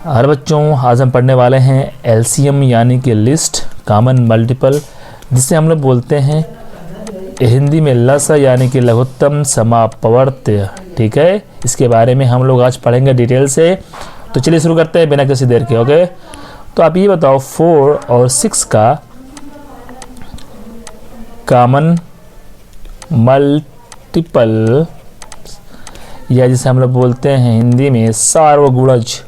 हर बच्चों, आज हम पढ़ने वाले हैं एलसीएम यानी कि लिस्ट कॉमन मल्टीपल, जिसे हम लोग बोलते हैं हिंदी में लसा यानी कि लघुत्तम समापवर्त्य। ठीक है, इसके बारे में हम लोग आज पढ़ेंगे डिटेल से। तो चलिए शुरू करते हैं बिना किसी देर के। ओके, तो आप ये बताओ 4 और 6 का कॉमन मल्टीपल या जिसे हम लोग बोलते हैं हिंदी में सार्वगुणज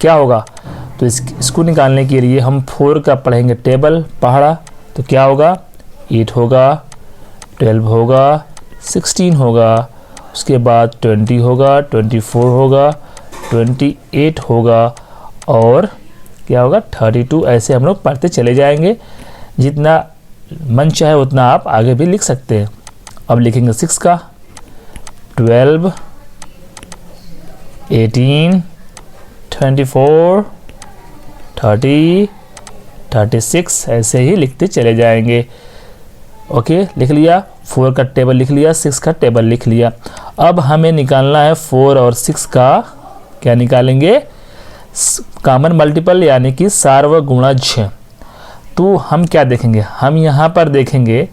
क्या होगा। तो इसको निकालने के लिए हम 4 का पढ़ेंगे टेबल पहाड़ा। तो क्या होगा, 8 होगा, 12 होगा, 16 होगा, उसके बाद 20 होगा, 24 होगा, 28 होगा और क्या होगा 32। ऐसे हम लोग पढ़ते चले जाएंगे, जितना मन चाहे उतना आप आगे भी लिख सकते हैं। अब लिखेंगे 6 का 12, 18, 24, 30, 36 ऐसे ही लिखते चले जाएंगे। ओके, लिख लिया, 4 का टेबल लिख लिया, 6 का टेबल लिख लिया। अब हमें निकालना है 4 और 6 का क्या निकालेंगे, कॉमन मल्टीपल यानी कि सार्वगुणज। तो हम क्या देखेंगे, हम यहाँ पर देखेंगे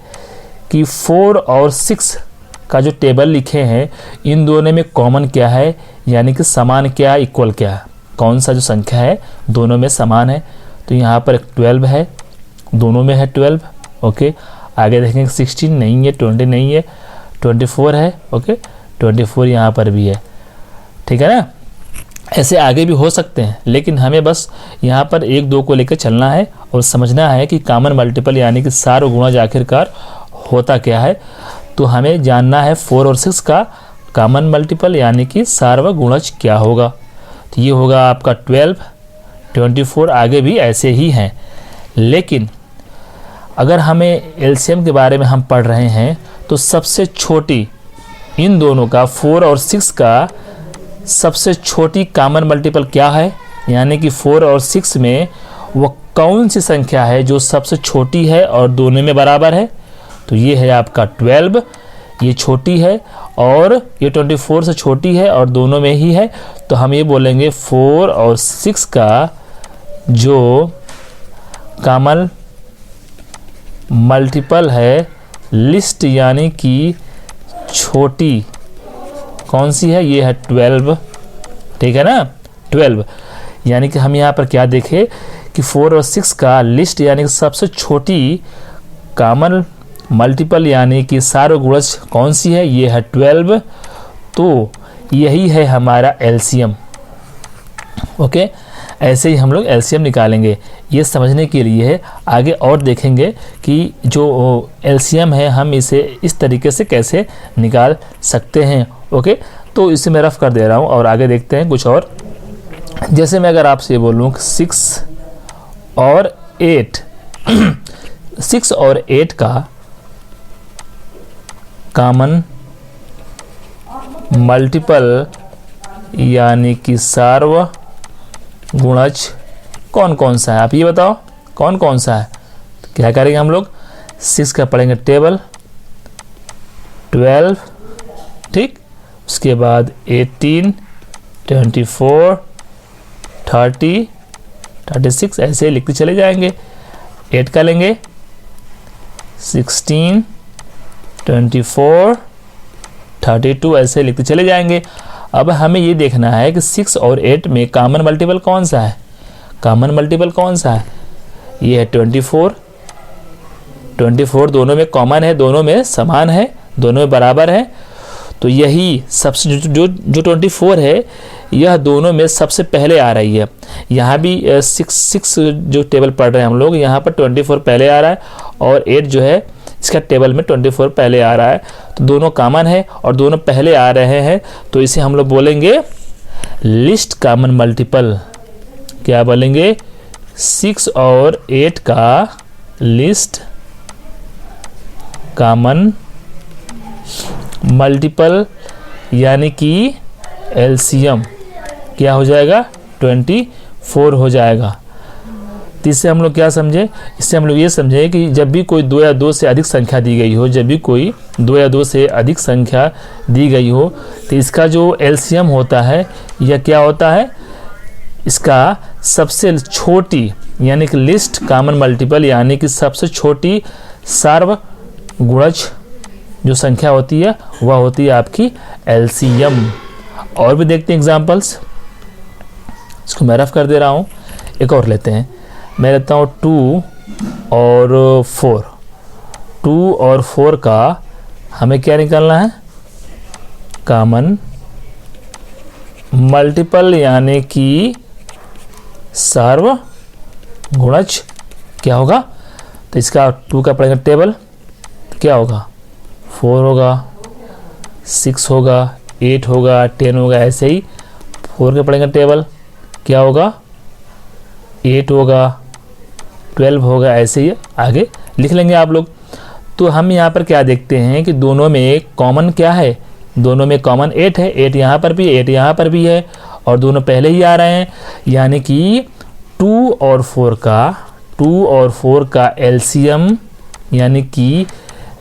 कि 4 और 6 का जो टेबल लिखे हैं इन दोनों में कॉमन क्या है, यानी कि समान क्या है, इक्वल क्या है, कौन सा जो संख्या है दोनों में समान है। तो यहाँ पर 12 है, दोनों में है 12। ओके, आगे देखेंगे 16 नहीं है, 20 नहीं है, 24 है। ओके, 24 यहाँ पर भी है। ठीक है ना, ऐसे आगे भी हो सकते हैं, लेकिन हमें बस यहाँ पर 1 2 को लेकर चलना है और समझना है कि कॉमन मल्टीपल यानी कि सार्वगुणज आखिरकार होता क्या है। तो हमें जानना है 4 और 6 का कॉमन मल्टीपल यानी कि सार्वगुणज क्या होगा। तो ये होगा आपका 12, 24, आगे भी ऐसे ही हैं। लेकिन अगर हमें एलसीएम के बारे में हम पढ़ रहे हैं तो सबसे छोटी इन दोनों का 4 और 6 का सबसे छोटी कॉमन मल्टीपल क्या है, यानी कि 4 और 6 में वो कौन सी संख्या है जो सबसे छोटी है और दोनों में बराबर है। तो ये है आपका 12, ये छोटी है, और ये 24 से छोटी है और दोनों में ही है। तो हम ये बोलेंगे 4 और 6 का जो कॉमन मल्टीपल है लिस्ट यानी कि छोटी कौन सी है, ये है 12। ठीक है ना, 12 यानी कि हम यहाँ पर क्या देखें कि 4 और 6 का लिस्ट यानी कि सबसे छोटी कॉमन मल्टीपल यानी कि सार्वगुणज कौन सी है, ये है 12। तो यही है हमारा एलसीएम। ओके, ऐसे ही हम लोग एलसीएम निकालेंगे। ये समझने के लिए आगे और देखेंगे कि जो एलसीएम है हम इसे इस तरीके से कैसे निकाल सकते हैं। ओके, तो इसे मैं रफ कर दे रहा हूँ और आगे देखते हैं कुछ और। जैसे मैं अगर आपसे बोलूँ 6 और 8 6 और 8 का कॉमन मल्टीपल यानी कि सार्वगुणज कौन कौन सा है, आप ये बताओ कौन कौन सा है। तो क्या करेंगे हम लोग, 6 का पढ़ेंगे टेबल 12, ठीक, उसके बाद 18, 24, 30, 36 ऐसे लिखते चले जाएंगे। 8 का लेंगे 16, 24, 32 ऐसे लिखते चले जाएंगे। अब हमें ये देखना है कि 6 और 8 में कॉमन मल्टीपल कौन सा है, कॉमन मल्टीपल कौन सा है, ये है 24। 24 दोनों में कॉमन है, दोनों में समान है, दोनों में बराबर है। तो यही सबसे जो 24 है यह दोनों में सबसे पहले आ रही है। यहाँ भी 6 जो टेबल पढ़ रहे हैं हम लोग, यहाँ पर 24 पहले आ रहा है और 8 जो है इसका टेबल में 24 पहले आ रहा है। तो दोनों कॉमन है और दोनों पहले आ रहे हैं, तो इसे हम लोग बोलेंगे लिस्ट कॉमन मल्टीपल। क्या बोलेंगे, 6 और 8 का लिस्ट कॉमन मल्टीपल यानी कि एलसीएम क्या हो जाएगा, 24 हो जाएगा। तो इससे हम लोग क्या समझे, इससे हम लोग ये समझे कि जब भी कोई 2 या 2 से अधिक संख्या दी गई हो, जब भी कोई 2 या 2 से अधिक संख्या दी गई हो, तो इसका जो एलसीएम होता है यह क्या होता है, इसका सबसे छोटी यानी कि लिस्ट कॉमन मल्टीपल यानी कि सबसे छोटी सार्वगुणज जो संख्या होती है वह होती है आपकी एलसीएम। और भी देखते हैं एग्जांपल्स, इसको मैं रफ कर दे रहा हूँ। एक और लेते हैं, मैं लेता हूँ 2 और 4। 2 और 4 का हमें क्या निकालना है, कॉमन मल्टीपल यानी कि सार्वगुणज क्या होगा। तो इसका 2 का पड़ेगा टेबल, तो क्या होगा 4 होगा, 6 होगा, 8 होगा, 10 होगा। ऐसे ही 4 के पड़ेगा टेबल, क्या होगा 8 होगा, 12 होगा। ऐसे ही आगे लिख लेंगे आप लोग। तो हम यहाँ पर क्या देखते हैं कि दोनों में कॉमन क्या है, दोनों में कॉमन 8 है। 8 यहाँ पर भी, 8 यहाँ पर भी है और दोनों पहले ही आ रहे हैं, यानी कि 2 और 4 का एलसीएम यानी कि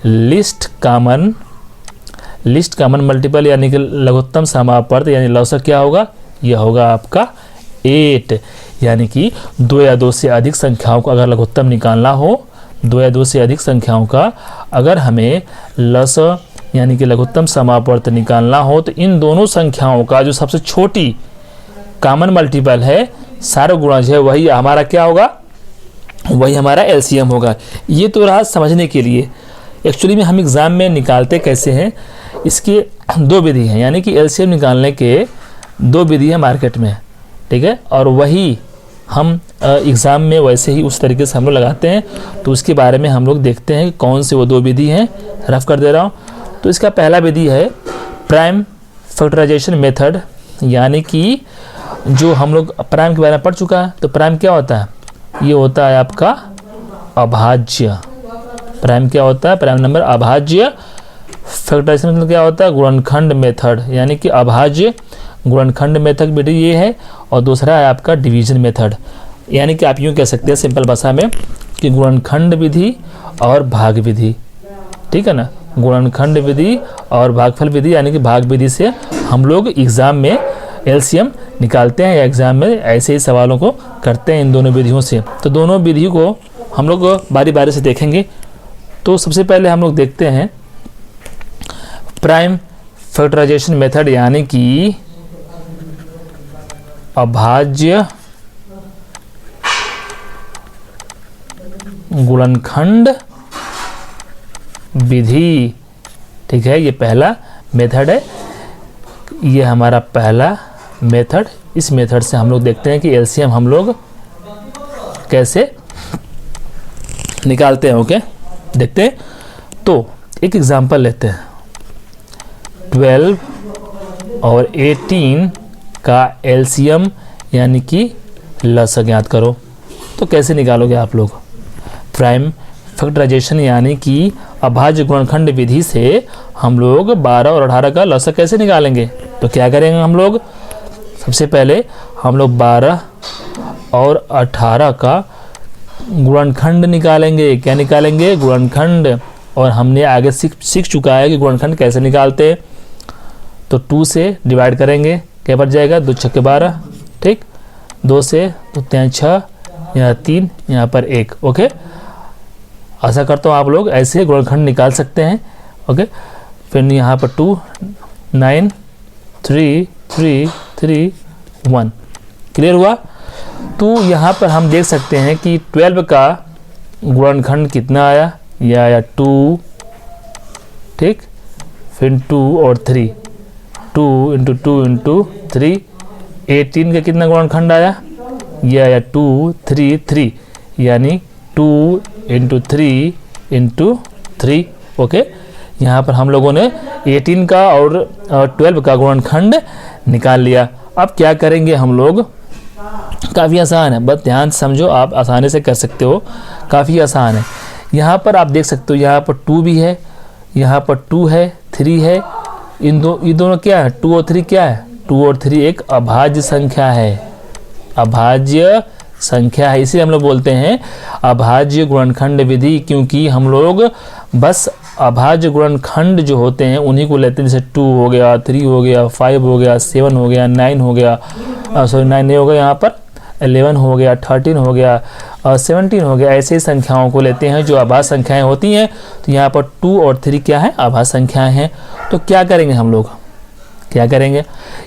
लिस्ट कॉमन मल्टीपल यानी कि लघुत्तम समापर्त यानी लौसक क्या होगा, यह होगा आपका 8। यानी कि 2 या 2 से अधिक संख्याओं को अगर लघुत्तम निकालना हो, 2 या 2 से अधिक संख्याओं का अगर हमें लस यानी कि लघुत्तम समापर्त निकालना हो, तो इन दोनों संख्याओं का जो सबसे छोटी कॉमन मल्टीपल है, सार्वगुणज है, वही हमारा क्या होगा, वही हमारा एलसीएम होगा। ये तो रहा समझने के लिए। एक्चुअली में हम एग्ज़ाम में निकालते कैसे हैं, इसके 2 विधि हैं, यानी कि एलसीएम निकालने के 2 विधि है मार्केट में, ठीक है। और वही हम एग्ज़ाम में वैसे ही उस तरीके से हम लोग लगाते हैं। तो उसके बारे में हम लोग देखते हैं कि कौन से वो 2 विधि हैं, रफ कर दे रहा हूँ। तो इसका पहला विधि है प्राइम फैक्टराइजेशन मेथड, यानी कि जो हम लोग प्राइम के बारे में पढ़ चुका है। तो प्राइम क्या होता है, ये होता है आपका अभाज्य। प्राइम क्या होता है, प्राइम नंबर अभाज्य। फैक्टराइजेशन मतलब क्या होता है, गुणनखंड मेथड, यानी कि अभाज्य गुणनखंड मेथड विधि ये है। और दूसरा है आपका डिवीजन मेथड, यानी कि आप यूँ कह सकते हैं सिंपल भाषा में कि गुणनखंड विधि और भाग विधि, ठीक है ना। गुणनखंड विधि और भागफल विधि, यानी कि भाग विधि से हम लोग एग्ज़ाम में एलसीएम निकालते हैं या एग्ज़ाम में ऐसे ही सवालों को करते हैं इन दोनों विधियों से। तो दोनों विधियों को हम लोग बारी बारी से देखेंगे। तो सबसे पहले हम लोग देखते हैं प्राइम फैक्टराइजेशन मेथड, यानी कि अभाज्य गुणनखंड विधि, ठीक है। ये पहला मेथड है, ये हमारा पहला मेथड। इस मेथड से हम लोग देखते हैं कि एलसीएम हम लोग कैसे निकालते हैं। ओके, देखते हैं। तो एक एग्जांपल लेते हैं, 12 और 18 का एलसीएम यानी कि लस ज्ञात करो। तो कैसे निकालोगे आप लोग, प्राइम फैक्टराइजेशन यानी कि अभाज्य गुणनखंड विधि से हम लोग 12 और 18 का लस कैसे निकालेंगे। तो क्या करेंगे हम लोग, सबसे पहले हम लोग 12 और 18 का गुणनखंड निकालेंगे। क्या निकालेंगे, गुणनखंड। और हमने आगे सीख चुका है कि गुणनखंड कैसे निकालते हैं। तो 2 से डिवाइड करेंगे, क्या बच जाएगा, 2 छक्के 12, ठीक। 2 से 2 3 6, यहाँ 3, यहाँ पर 1। ओके, आशा करता हूँ आप लोग ऐसे गुणनखंड निकाल सकते हैं। ओके, फिर यहाँ पर 2 9 3 3 3 1, क्लियर हुआ। तो यहाँ पर हम देख सकते हैं कि 12 का गुणनखंड कितना आया, यह आया 2, ठीक। फिर 2 और 3, 2 इंटू 2 इंटू 3। 18 का कितना गुणनखंड आया, यह आया 2 3 3, यानी 2 इंटू 3 इंटू 3। ओके, यहाँ पर हम लोगों ने 18 का और 12 का गुणनखंड निकाल लिया। अब क्या करेंगे हम लोग, काफ़ी आसान है, बस ध्यान समझो, आप आसानी से कर सकते हो, काफ़ी आसान है। यहाँ पर आप देख सकते हो, यहाँ पर 2 भी है, यहाँ पर 2 है, 3 है। ये दोनों क्या है, 2 और 3 क्या है, 2 और 3 एक अभाज्य संख्या है, अभाज्य संख्या है, इसी हम लोग बोलते हैं अभाज्य गुणनखंड विधि, क्योंकि हम लोग बस अभाज्य गुणनखंड जो होते हैं उन्हीं को लेते हैं। जैसे 2 हो गया, 3 हो गया, 5 हो गया, 7 हो गया, 9 हो गया, 9 नहीं होगा यहाँ पर, 11 हो गया, 13 हो गया और 17 हो गया। ऐसे संख्याओं को लेते हैं जो अभाज्य संख्याएं होती हैं। तो यहाँ पर 2 और 3 क्या है, अभाज्य संख्याएं हैं। तो क्या करेंगे हम लोग, क्या करेंगे,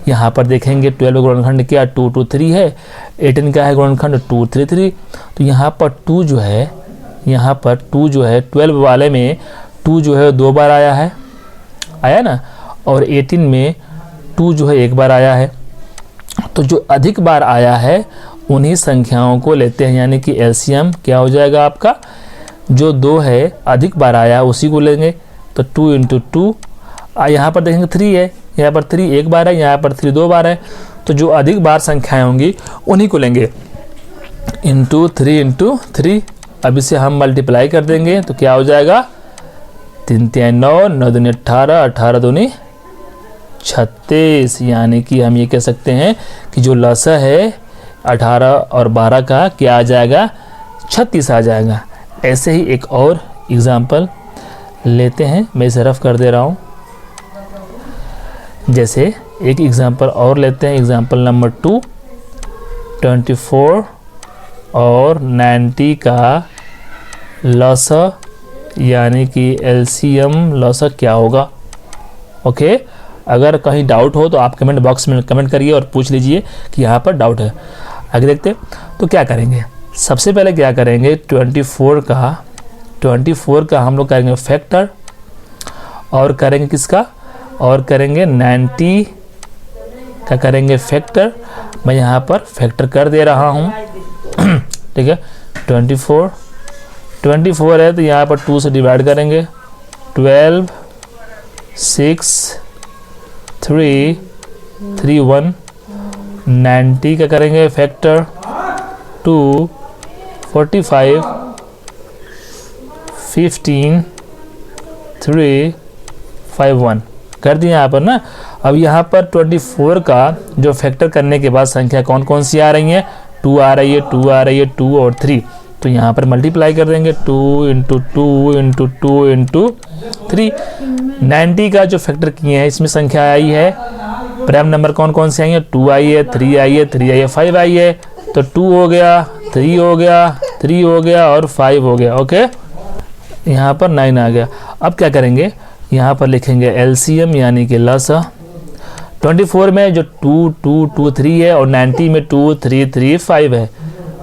यहाँ पर देखेंगे 12 गुणनखंड क्या 2 2 3 है, 18 का है गुणनखंड 2 3 3। तो यहाँ पर 2 जो है, यहाँ पर 2 जो है 12 वाले में 2 जो है 2 बार आया है, आया ना, और 18 में 2 जो है 1 बार आया है। तो जो अधिक बार आया है उन्हीं संख्याओं को लेते हैं, यानी कि एलसीएम क्या हो जाएगा आपका, जो 2 है अधिक बार आया उसी को लेंगे। तो 2 × 2, यहाँ पर देखेंगे 3 है, यहाँ पर 3 1 बार है, यहाँ पर 3 2 बार है। तो जो अधिक बार संख्याएं होंगी उन्हीं को लेंगे, इंटू 3 × 3। अब इसे हम मल्टीप्लाई कर देंगे तो क्या हो जाएगा, 3 3 9, 9 दूनी 18, 18 दूनी 36। यानी कि हम ये कह सकते हैं कि जो लसा है 18 और 12 का क्या आ जाएगा, 36 आ जाएगा। ऐसे ही एक और एग्जाम्पल लेते हैं, मैं इसे रफ कर दे रहा हूँ। जैसे एक एग्जाम्पल और लेते हैं, एग्जाम्पल नंबर 2, 24 और 90 का लसा यानी कि एलसीएम लसा क्या होगा। ओके, अगर कहीं डाउट हो तो आप कमेंट बॉक्स में कमेंट करिए और पूछ लीजिए कि यहाँ पर डाउट है। आगे देखते हैं। तो क्या करेंगे, सबसे पहले क्या करेंगे, 24 का हम लोग करेंगे फैक्टर, और करेंगे किसका, और करेंगे 90 का करेंगे फैक्टर। मैं यहाँ पर फैक्टर कर दे रहा हूँ, ठीक है। 24 है तो यहाँ पर 2 से डिवाइड करेंगे, 12 6 3 3 1। 90 का करेंगे फैक्टर 2 45 15 3 5 1 कर दिया यहाँ पर ना। अब यहाँ पर 24 का जो फैक्टर करने के बाद संख्या कौन कौन सी आ रही है, 2 आ रही है, 2 आ रही है, 2 और 3। तो यहाँ पर मल्टीप्लाई कर देंगे, 2 × 2 × 2 × 3। 90 का जो फैक्टर किए हैं इसमें संख्या आई है, प्राइम नंबर कौन कौन से आई है, 2 आई है, 3 आई है, 3 आई है, 5 आई है। तो 2 हो गया, 3 हो गया, 3 हो गया और 5 हो गया। ओके, यहाँ पर 9 आ गया। अब क्या करेंगे, यहाँ पर लिखेंगे एलसीएम यानी कि लसा। 24 में जो 2 2 2 3 है और 90 में 2 3 3 5 है।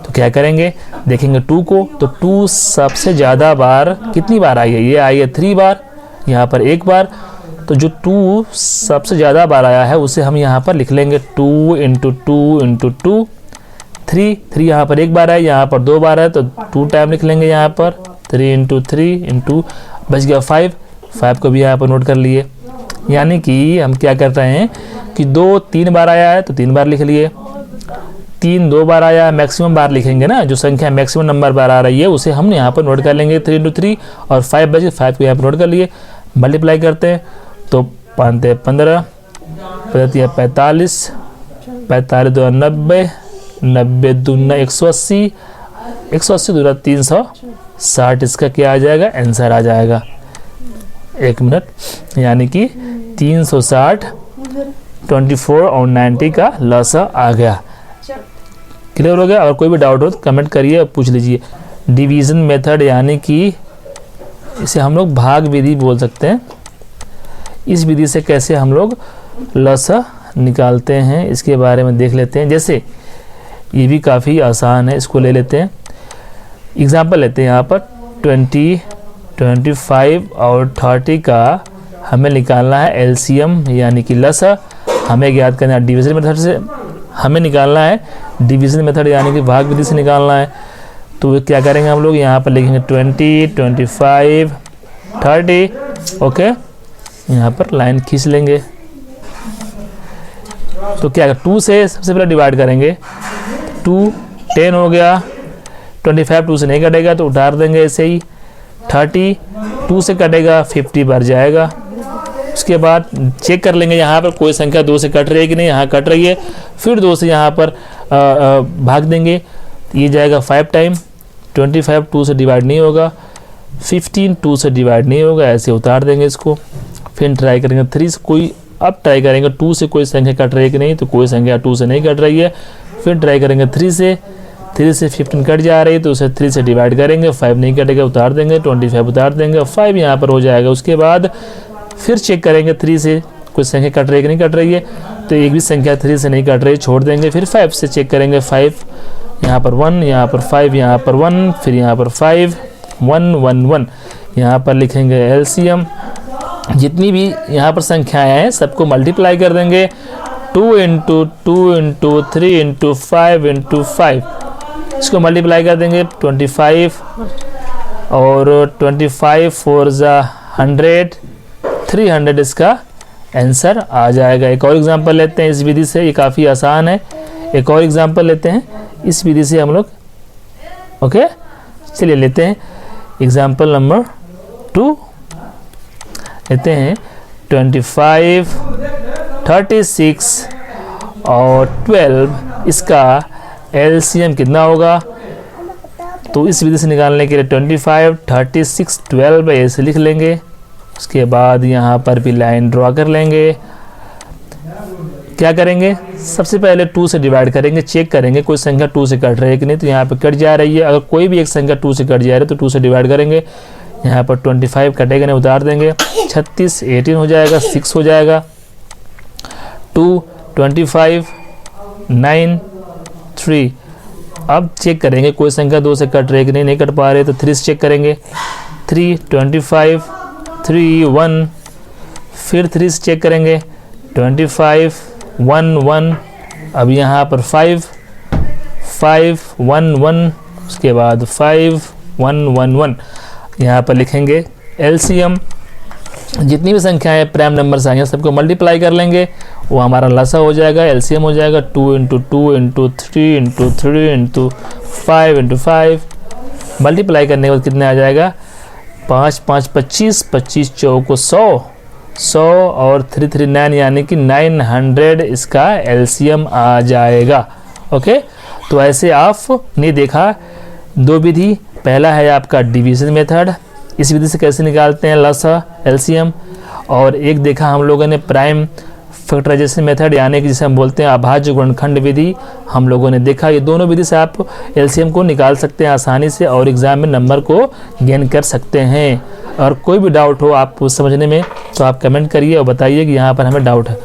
तो क्या करेंगे, देखेंगे 2 को, तो 2 सबसे ज़्यादा बार कितनी बार आई है, ये आई है 3 बार, यहाँ पर 1 बार। तो जो 2 सबसे ज़्यादा बार आया है उसे हम यहाँ पर लिख लेंगे 2 × 2 × 2 3। 3 यहाँ पर 1 बार है, यहाँ पर 2 बार है, तो 2 टाइम लिख लेंगे यहाँ पर, 3 × 3 × बच गया 5 को भी यहाँ पर नोट कर लिए। यानी कि हम क्या कर रहे हैं कि 2 3 बार आया है तो 3 बार लिख लिए, 3 2 बार आया है, मैक्सिमम बार लिखेंगे ना, जो संख्या मैक्सिमम नंबर बार आ रही है उसे हम यहाँ पर नोट कर लेंगे 3 × 3 और 5 बचे, 5 को यहाँ पर नोट कर लिए। मल्टीप्लाई करते हैं तो 5 × 15, 45, 45 2 90, 90 2 180, 180 2 360। इसका क्या आ जाएगा, आंसर आ जाएगा। 1 मिनट, यानी कि 360 24 और 90 का लसा आ गया। क्लियर हो गया। और कोई भी डाउट हो तो कमेंट करिए और पूछ लीजिए। डिवीज़न मेथड यानी कि इसे हम लोग भाग विधि बोल सकते हैं। इस विधि से कैसे हम लोग लसा निकालते हैं इसके बारे में देख लेते हैं। जैसे ये भी काफ़ी आसान है, इसको ले लेते हैं, एग्जाम्पल लेते हैं। यहाँ पर 20 25 और 30 का हमें निकालना है एलसीएम यानी कि लसा। हमें ज्ञात करना है डिवीज़न मेथड से, हमें निकालना है डिवीज़न मेथड यानी कि भाग विधि से निकालना है। तो क्या करेंगे हम लोग, यहाँ पर लिखेंगे 20 25 30। ओके, यहाँ पर लाइन खींच लेंगे। तो क्या 2 से सबसे पहले डिवाइड करेंगे, 2 10 हो गया, 25 2 से नहीं कटेगा तो उतार देंगे ऐसे ही। 30 2 से कटेगा, 50 बार जाएगा। उसके बाद चेक कर लेंगे यहाँ पर कोई संख्या 2 से कट रही है कि नहीं, यहाँ कट रही है। फिर 2 से यहाँ पर भाग देंगे, ये जाएगा 5 टाइम, 25 2 से डिवाइड नहीं होगा, 15 2 से डिवाइड नहीं होगा, ऐसे उतार देंगे इसको। फिर ट्राई करेंगे 3 से, कोई अब ट्राई करेंगे 2 से कोई संख्या कट रही है कि नहीं, तो कोई संख्या 2 से नहीं कट रही है। फिर ट्राई करेंगे 3 से 15 कट जा रही है तो उसे 3 से डिवाइड करेंगे, 5 नहीं कटेगा, उतार देंगे, 25 उतार देंगे, 5 यहाँ पर हो जाएगा। उसके बाद फिर चेक करेंगे 3 से कोई संख्या कट रही है कि नहीं कट रही है, तो एक भी संख्या 3 से नहीं कट रही, छोड़ देंगे। फिर 5 से चेक करेंगे, 5 यहाँ पर 1, यहाँ पर 5, यहाँ पर 1, फिर यहाँ पर 5, 1 1 1। यहाँ पर लिखेंगे एलसीएम, जितनी भी यहाँ पर संख्याएं हैं सबको मल्टीप्लाई कर देंगे, 2 × 2 × 3 × 5 × 5, इसको मल्टीप्लाई कर देंगे 25, और 25 4 100, 300 इसका आंसर आ जाएगा। एक और एग्जांपल लेते हैं इस विधि से, ये काफ़ी आसान है। एक और एग्जांपल लेते हैं इस विधि से हम लोग। ओके, चलिए लेते हैं एग्जांपल नंबर 2 लेते हैं। 25, 36 और 12, इसका एलसीएम कितना होगा? तो इस विधि से निकालने के लिए 25, 36, 12 ऐसे लिख लेंगे। उसके बाद यहाँ पर भी लाइन ड्रॉ कर लेंगे। क्या करेंगे, सबसे पहले 2 से डिवाइड करेंगे, चेक करेंगे कोई संख्या 2 से कट रही है कि नहीं, तो यहाँ पे कट जा रही है। अगर कोई भी एक संख्या 2 से कट जा रही है तो 2 से डिवाइड करेंगे, यहाँ पर 25 कटेगा नहीं, उतार देंगे, 36 18 हो जाएगा, 6 हो जाएगा, 2 25 9 3। अब चेक करेंगे कोई संख्या 2 से कट रही है कि नहीं, नहीं कट पा रहे तो 3 से चेक करेंगे, 3 25 3 1, फिर 3 से चेक करेंगे, 25 1 1। अब यहाँ पर 5 5 1 1, उसके बाद 5 1 1 1। यहाँ पर लिखेंगे एलसीएम, जितनी भी संख्याएं प्राइम नंबर्स आई हैं सबको मल्टीप्लाई कर लेंगे, वो हमारा लसा हो जाएगा। एलसीएम हो जाएगा 2 × 2 × 3 × 3 × 5 × 5। मल्टीप्लाई करने के बाद कितने आ जाएगा, 5 5 25, 25 चौको 100, 100 और 3 3 9, यानी कि 900 इसका एलसीएम आ जाएगा। ओके, तो ऐसे आपने देखा 2 विधि। पहला है आपका डिवीजन मेथड, इस विधि से कैसे निकालते हैं लसा एलसीएम, और एक देखा हम लोगों ने प्राइम फैक्टराइजेशन मेथड, यानी कि जिसे हम बोलते हैं अभाज्य गुणनखंड विधि, हम लोगों ने देखा। ये दोनों विधि से आप एलसीएम को निकाल सकते हैं आसानी से और एग्जाम में नंबर को गेन कर सकते हैं। और कोई भी डाउट हो आपको समझने में तो आप कमेंट करिए और बताइए कि यहाँ पर हमें डाउट है।